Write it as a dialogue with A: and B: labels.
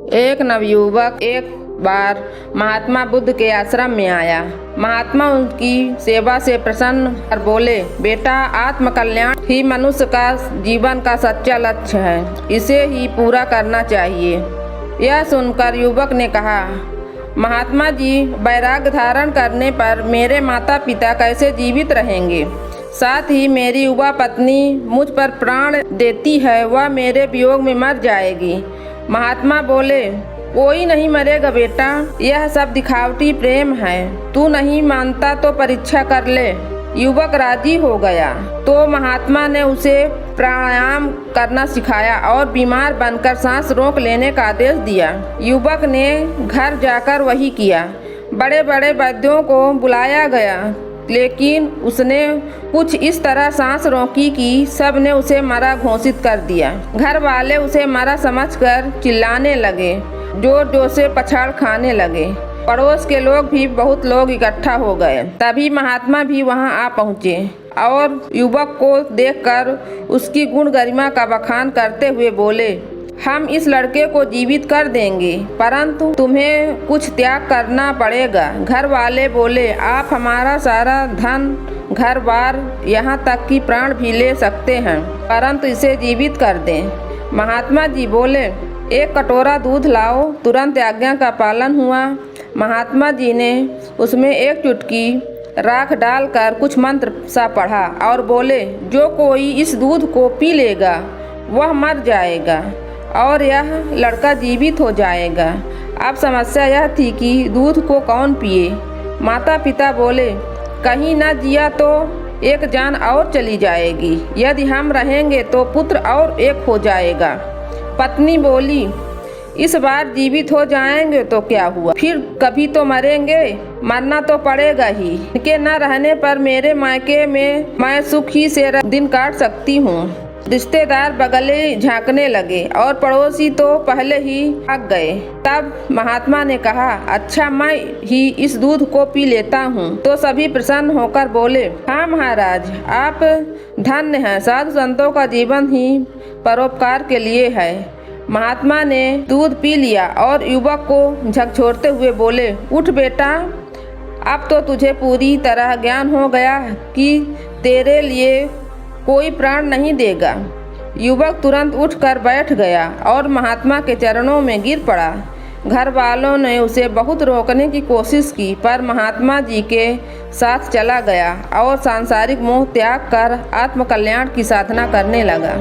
A: एक नवयुवक एक बार महात्मा बुद्ध के आश्रम में आया। महात्मा उनकी सेवा से प्रसन्न कर बोले, बेटा, आत्मकल्याण ही मनुष्य का जीवन का सच्चा लक्ष्य है, इसे ही पूरा करना चाहिए। यह सुनकर युवक ने कहा, महात्मा जी, वैराग्य धारण करने पर मेरे माता पिता कैसे जीवित रहेंगे? साथ ही मेरी युवा पत्नी मुझ पर प्राण देती है, वह मेरे वियोग में मर जाएगी। महात्मा बोले, कोई नहीं मरेगा बेटा, यह सब दिखावटी प्रेम है, तू नहीं मानता तो परीक्षा कर ले। युवक राजी हो गया तो महात्मा ने उसे प्राणायाम करना सिखाया और बीमार बनकर सांस रोक लेने का आदेश दिया। युवक ने घर जाकर वही किया। बड़े बड़े वैद्यों को बुलाया गया, लेकिन उसने कुछ इस तरह सांस रोकी कि सब ने उसे मरा घोषित कर दिया। घर वाले उसे मरा समझकर चिल्लाने लगे, जोर जोर से पछाड़ खाने लगे। पड़ोस के लोग भी बहुत लोग इकट्ठा हो गए। तभी महात्मा भी वहां आ पहुंचे और युवक को देखकर उसकी गुण गरिमा का बखान करते हुए बोले, हम इस लड़के को जीवित कर देंगे, परंतु तुम्हें कुछ त्याग करना पड़ेगा। घर वाले बोले, आप हमारा सारा धन, घर बार, यहाँ तक कि प्राण भी ले सकते हैं, परंतु इसे जीवित कर दें। महात्मा जी बोले, एक कटोरा दूध लाओ। तुरंत आज्ञा का पालन हुआ। महात्मा जी ने उसमें एक चुटकी राख डालकर कुछ मंत्र सा पढ़ा और बोले, जो कोई इस दूध को पी लेगा वह मर जाएगा और यह लड़का जीवित हो जाएगा। अब समस्या यह थी कि दूध को कौन पिए। माता पिता बोले, कहीं न जिया तो एक जान और चली जाएगी, यदि हम रहेंगे तो पुत्र और एक हो जाएगा। पत्नी बोली, इस बार जीवित हो जाएंगे तो क्या हुआ, फिर कभी तो मरेंगे, मरना तो पड़ेगा ही। इनके न रहने पर मेरे मायके में मैं सुख ही से दिन काट सकती हूँ। रिश्तेदार बगले झांकने लगे और पड़ोसी तो पहले ही भाग गए। तब महात्मा ने कहा, अच्छा, मैं ही इस दूध को पी लेता हूँ। तो सभी प्रसन्न होकर बोले, हाँ महाराज, आप धन्य हैं, साधु संतों का जीवन ही परोपकार के लिए है। महात्मा ने दूध पी लिया और युवक को झकझोरते हुए बोले, उठ बेटा, अब तो तुझे पूरी तरह ज्ञान हो गया कि तेरे लिए कोई प्राण नहीं देगा। युवक तुरंत उठकर बैठ गया और महात्मा के चरणों में गिर पड़ा। घर वालों ने उसे बहुत रोकने की कोशिश की, पर महात्मा जी के साथ चला गया और सांसारिक मोह त्याग कर आत्मकल्याण की साधना करने लगा।